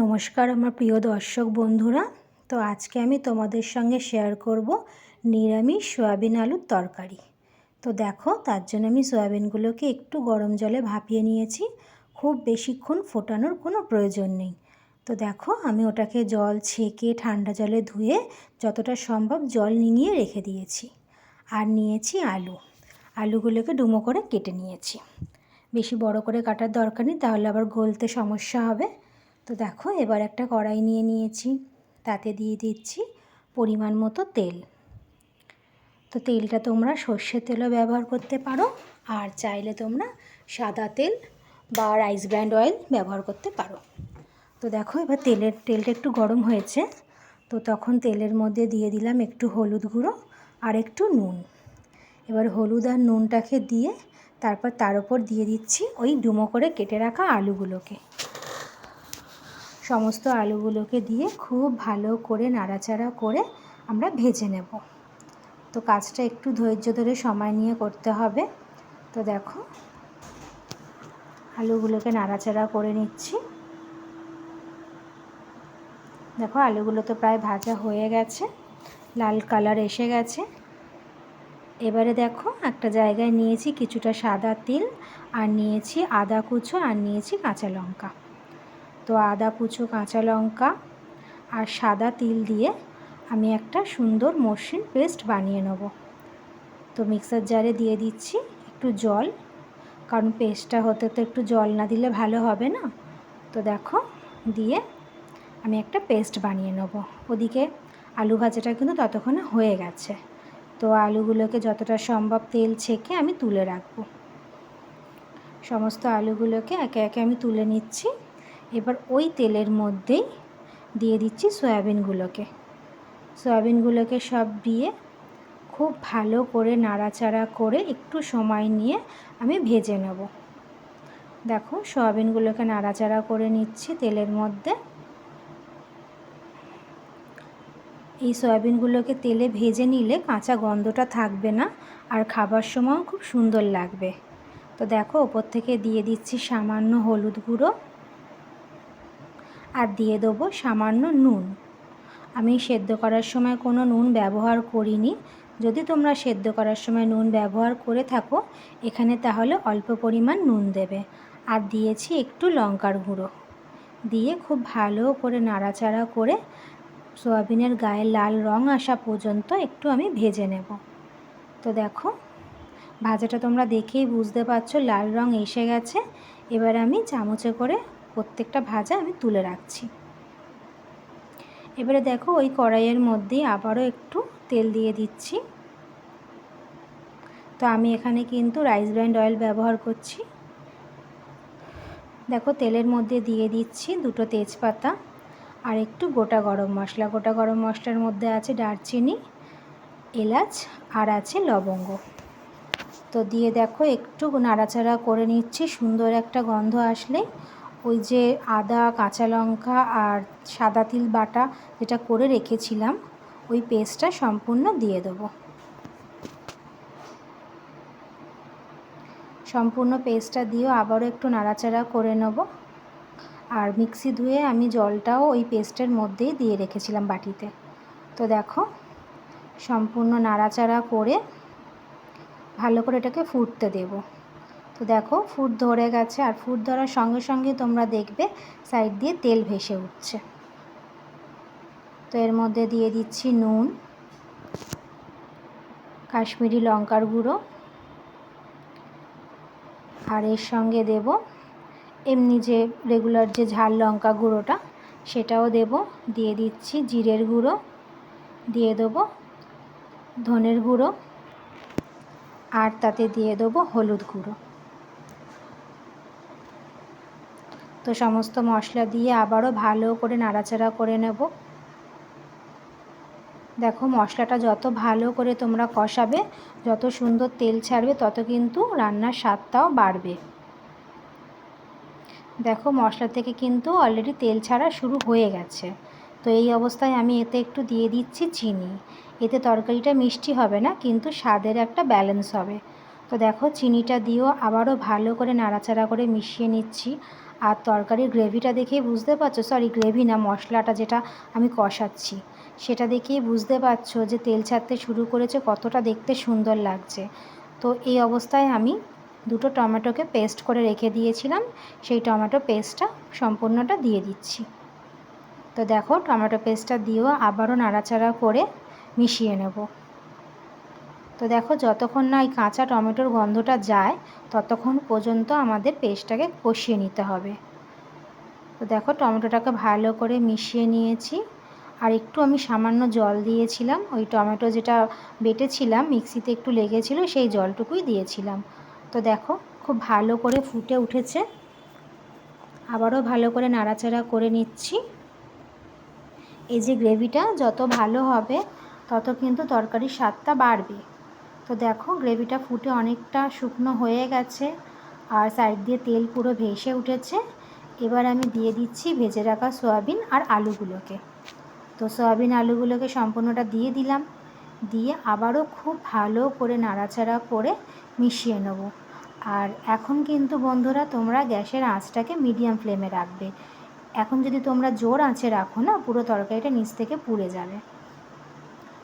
নমস্কার আমার প্রিয় দর্শক বন্ধুরা। তো আজকে আমি তোমাদের সঙ্গে শেয়ার করব নিরামিষ সয়াবিন আলুর তরকারি। তো দেখো, তার জন্য আমি সয়াবিনগুলোকে একটু গরম জলে ভাপিয়ে নিয়েছি। খুব বেশিক্ষণ ফোটানোর কোনো প্রয়োজন নেই। তো দেখো, আমি ওটাকে জল ছেঁকে ঠান্ডা জলে ধুয়ে যতটা সম্ভব জল নিংড়িয়ে রেখে দিয়েছি। আর নিয়েছি আলুগুলোকে ডুমো করে কেটে নিয়েছি। বেশি বড় করে কাটার দরকার নেই, তাহলে আবার গলতে সমস্যা হবে। তো দেখো, এবার একটা কড়াই নিয়ে নিয়েছি, তাতে দিয়ে দিচ্ছি পরিমাণ মতো তেল। তো তেলটা তোমরা সর্ষের তেলও ব্যবহার করতে পারো, আর চাইলে তোমরা সাদা তেল বা রাইস ব্র্যান্ড অয়েল ব্যবহার করতে পারো। তো দেখো, এবার তেলটা একটু গরম হয়েছে, তো তখন তেলের মধ্যে দিয়ে দিলাম একটু হলুদ গুঁড়ো আর একটু নুন। এবার হলুদ আর নুনটাকে দিয়ে তারপর তার উপর দিয়ে দিচ্ছি ওই ডুমো করে কেটে রাখা আলুগুলোকে। সমস্ত আলুগুলোকে দিয়ে খুব ভালো করে নাড়াচাড়া করে আমরা ভেজে নেব। তো কাজটা একটু ধৈর্য ধরে সময় নিয়ে করতে হবে। তো দেখো, আলুগুলোকে নাড়াচাড়া করে নিচ্ছি। দেখো, আলুগুলো তো প্রায় ভাজা হয়ে গেছে, লাল কালার এসে গেছে। এবারে দেখো, একটা জায়গায় নিয়েছি কিছুটা সাদা তিল, আর নিয়েছি আদা কুচো, আর নিয়েছি কাঁচা লঙ্কা। তো আদা কুচো, কাঁচা লঙ্কা আর সাদা তিল দিয়ে আমি একটা সুন্দর মসৃণ পেস্ট বানিয়ে নেব। তো মিক্সার জারে দিয়ে দিচ্ছি একটু জল, কারণ পেস্টটা হতে তো একটু জল না দিলে ভালো হবে না। তো দেখো, দিয়ে আমি একটা পেস্ট বানিয়ে নেব। ওদিকে আলু ভাজাটা কিন্তু ততক্ষণে হয়ে গেছে। তো আলুগুলোকে যতটা সম্ভব তেল ছেঁকে আমি তুলে রাখবো। সমস্ত আলুগুলোকে একে একে আমি তুলে নিচ্ছি। এবার ওই তেলের মধ্যেই দিয়ে দিচ্ছি সয়াবিনগুলোকে সব দিয়ে খুব ভালো করে নাড়াচাড়া করে একটু সময় নিয়ে আমি ভেজে নেব। দেখো, সয়াবিনগুলোকে নাড়াচাড়া করে নিচ্ছি তেলের মধ্যে। এই সয়াবিনগুলোকে তেলে ভেজে নিলে কাঁচা গন্ধটা থাকবে না, আর খাবার সময়ও খুব সুন্দর লাগবে। তো দেখো, ওপর থেকে দিয়ে দিচ্ছি সামান্য হলুদ গুঁড়ো, আর দিয়ে দেবো সামান্য নুন। আমি সেদ্ধ করার সময় কোনো নুন ব্যবহার করিনি। যদি তোমরা সেদ্ধ করার সময় নুন ব্যবহার করে থাকো, এখানে তাহলে অল্প পরিমাণ নুন দেবে। আর দিয়েছি একটু লঙ্কার গুঁড়ো দিয়ে খুব ভালো করে নাড়াচাড়া করে সয়াবিনের গায়ে লাল রং আসা পর্যন্ত একটু আমি ভেজে নেব। তো দেখো, ভাজাটা তোমরা দেখেই বুঝতে পারছো লাল রং এসে গেছে। এবার আমি চামচে করে প্রত্যেকটা ভাজা আমি তুলে রাখছি। এবারে দেখো, ওই কড়াইয়ের মধ্যেই আবারও একটু তেল দিয়ে দিচ্ছি। তো আমি এখানে কিন্তু রাইস ব্র্যান্ড অয়েল ব্যবহার করছি। দেখো, তেলের মধ্যে দিয়ে দিচ্ছি দুটো তেজপাতা আর একটু গোটা গরম মশলা। গোটা গরম মশলার মধ্যে আছে দারচিনি, এলাচ আর আছে লবঙ্গ। তো দিয়ে দেখো, একটু নাড়াচাড়া করে নিচ্ছি। সুন্দর একটা গন্ধ আসলে ওই যে আদা, কাঁচা লঙ্কা আর সাদা তিল বাটা যেটা করে রেখেছিলাম, ওই পেস্টটা সম্পূর্ণ দিয়ে দেবো। সম্পূর্ণ পেস্টটা দিয়েও আবারও একটু নাড়াচাড়া করে নেব। আর মিক্সি ধুয়ে আমি জলটাও ওই পেস্টের মধ্যেই দিয়ে রেখেছিলাম বাটিতে। তো দেখো, সম্পূর্ণ নাড়াচাড়া করে ভালো করে এটাকে ফুটতে দেব। তো দেখো, ফুট ধরে গেছে, আর ফুট ধরার সঙ্গে সঙ্গে তোমরা দেখবে সাইড দিয়ে তেল ভেসে উঠছে। তো এর মধ্যে দিয়ে দিচ্ছি নুন, কাশ্মীরি লঙ্কার গুঁড়ো, আর এর সঙ্গে দেব এমনি যে রেগুলার যে ঝাল লঙ্কা গুঁড়োটা, সেটাও দেব। দিয়ে দিচ্ছি জিরের গুঁড়ো, দিয়ে দেবো ধনের গুঁড়ো, আর তাতে দিয়ে দেবো হলুদ গুঁড়ো। তো সমস্ত মশলা দিয়ে আবারও ভালো করে নাড়াচাড়া করে নেব। দেখো, মশলাটা যত ভালো করে তোমরা কষাবে, যত সুন্দর তেল ছাড়বে, তত কিন্তু রান্নার স্বাদটাও বাড়বে। দেখো, মশলা থেকে কিন্তু অলরেডি তেল ছাড়া শুরু হয়ে গেছে। তো এই অবস্থায় আমি এতে একটু দিয়ে দিচ্ছি চিনি। এতে তরকারিটা মিষ্টি হবে না, কিন্তু স্বাদের একটা ব্যালেন্স হবে। তো দেখো, চিনিটা দিয়েও আবারও ভালো করে নাড়াচাড়া করে মিশিয়ে নিচ্ছি। আর তরকারির গ্রেভিটা দেখেই বুঝতে পারছো, সরি গ্রেভি না, মশলাটা যেটা আমি কষাচ্ছি সেটা দেখেই বুঝতে পারছো যে তেল ছাড়তে শুরু করেছে, কতটা দেখতে সুন্দর লাগছে। তো এই অবস্থায় আমি দুটো টমেটোকে পেস্ট করে রেখে দিয়েছিলাম, সেই টমেটো পেস্টটা সম্পূর্ণটা দিয়ে দিচ্ছি। তো দেখো টমেটো পেস্টটা দিয়েও আবারও নাড়াচাড়া করে মিশিয়ে নেব। তো দেখো যতক্ষণ না এই কাঁচা টমেটোর গন্ধটা যায় ততক্ষণ পর্যন্ত আমাদের পেস্টটাকে কষিয়ে নিতে হবে। তো দেখো টমেটোটাকে ভালো করে মিশিয়ে নিয়েছি, আর একটু আমি সামান্য জল দিয়েছিলাম, ওই টমেটো যেটা বেটেছিলাম মিক্সিতে একটু লেগেছিল সেই জলটুকুই দিয়েছিলাম। তো দেখো খুব ভালো করে ফুটে উঠেছে, আবারও ভালো করে নাড়াচাড়া করে নিচ্ছি। এই যে গ্রেভিটা যত ভালো হবে তত কিন্তু তরকারির স্বাদটা বাড়বে। তো দেখো গ্রেভিটা ফুটে অনেকটা শুকনো হয়ে গেছে আর সাইড দিয়ে তেল পুরো ভেসে উঠেছে। এবার আমি দিয়ে দিচ্ছি ভেজে রাখা সয়াবিন আর আলুগুলোকে। তো সয়াবিন আলুগুলোকে সম্পূর্ণটা দিয়ে দিলাম, দিয়ে আবারও খুব ভালো করে নাড়াচাড়া করে মিশিয়ে নেব। আর এখন কিন্তু বন্ধুরা তোমরা গ্যাসের আঁচটাকে মিডিয়াম ফ্লেমে রাখবে। এখন যদি তোমরা জোর আঁচে রাখো না, পুরো তরকারিটা নিচ থেকে পুড়ে যাবে।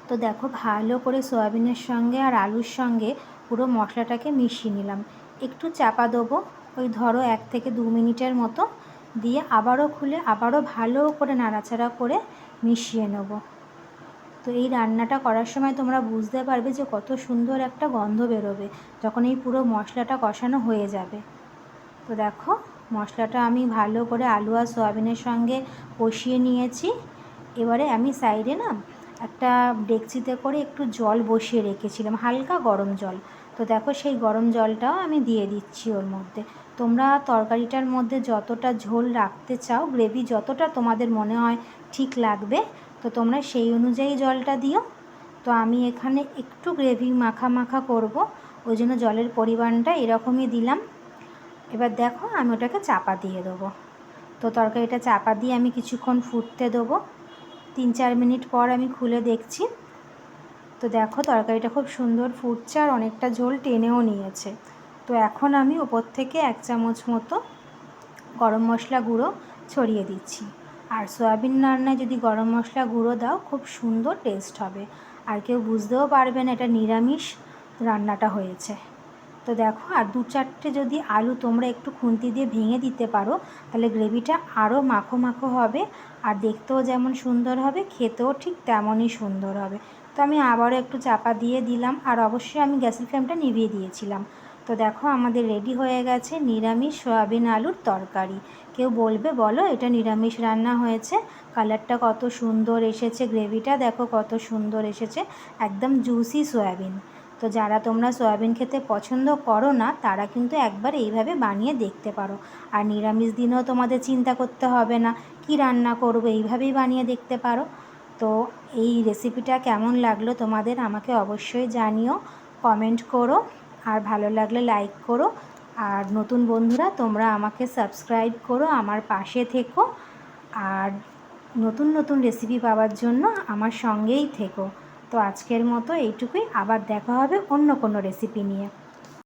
তো দেখো ভালো করে সয়াবিনের সঙ্গে আর আলুর সঙ্গে পুরো মশলাটাকে মিশিয়ে নিলাম। একটু চাপা দেবো, ওই ধরো 1 থেকে 2 মিনিটের মতো, দিয়ে আবারও খুলে আবারও ভালো করে নাড়াচাড়া করে মিশিয়ে নেব। তো এই রান্নাটা করার সময় তোমরা বুঝতে পারবে যে কত সুন্দর একটা গন্ধ বেরোবে যখন এই পুরো মশলাটা কষানো হয়ে যাবে। তো দেখো মশলাটা আমি ভালো করে আলু আর সয়াবিনের সঙ্গে কষিয়ে নিয়েছি। এবারে আমি সাইডে না একটা ডেকচিতে করে একটু জল বসিয়ে রেখেছিলাম, হালকা গরম জল। তো দেখো সেই গরম জলটাও আমি দিয়ে দিচ্ছি ওর মধ্যে। তোমরা তরকারিটার মধ্যে যতটা ঝোল রাখতে চাও, গ্রেভি যতটা তোমাদের মনে হয় ঠিক লাগবে, তো তোমরা সেই অনুযায়ী জলটা দিও। তো আমি এখানে একটু গ্রেভি মাখা মাখা করব, ওই জন্য জলের পরিমাণটা এরকমই দিলাম। এবার দেখো আমি ওটাকে চাপা দিয়ে দেবো। তো তরকারিটা চাপা দিয়ে আমি কিছুক্ষণ ফুটতে দেবো। 3-4 মিনিট পর আমি খুলে দেখছি। তো দেখো তরকারিটা খুব সুন্দর ফুটছে আর অনেকটা ঝোল টেনেও নিয়েছে। তো এখন আমি ওপর থেকে 1 চামচ মতো গরম মশলা গুঁড়ো ছড়িয়ে দিচ্ছি। আর সয়াবিন রান্নায় যদি গরম মশলা গুঁড়ো দাও খুব সুন্দর টেস্ট হবে, আর কেউ বুঝতেও পারবে না এটা নিরামিষ রান্নাটা হয়েছে। তো দেখো আর 2-4টে যদি আলু তোমরা একটু খুন্তি দিয়ে ভেঙে দিতে পারো, তাহলে গ্রেভিটা আরও মাখো মাখো হবে, আর দেখতেও যেমন সুন্দর হবে খেতেও ঠিক তেমনই সুন্দর হবে। তো আমি আবারও একটু চাপা দিয়ে দিলাম, আর অবশ্যই আমি গ্যাসের ফ্লেমটা নিভিয়ে দিয়েছিলাম। তো দেখো আমাদের রেডি হয়ে গেছে নিরামিষ সয়াবিন আলুর তরকারি। কেউ বলবে বলো এটা নিরামিষ রান্না হয়েছে, কালারটা কত সুন্দর এসেছে, গ্রেভিটা দেখো কত সুন্দর এসেছে, একদম জুসি সয়াবিন। তো যারা তোমরা সয়াবিন খেতে পছন্দ করো না তারা কিন্তু একবার এইভাবে বানিয়ে দেখতে পারো। আর নিরামিষ দিনেও তোমাদের চিন্তা করতে হবে না কি রান্না করবো, এইভাবেই বানিয়ে দেখতে পারো। তো এই রেসিপিটা কেমন লাগলো তোমাদের আমাকে অবশ্যই জানিও, কমেন্ট করো, আর ভালো লাগলে লাইক করো। আর নতুন বন্ধুরা তোমরা আমাকে সাবস্ক্রাইব করো, আমার পাশে থেকো, আর নতুন নতুন রেসিপি পাওয়ার জন্য আমার সঙ্গেই থেকো। তো আজকের মতো এইটুকুই, আবার দেখা হবে অন্য কোনো রেসিপি নিয়ে।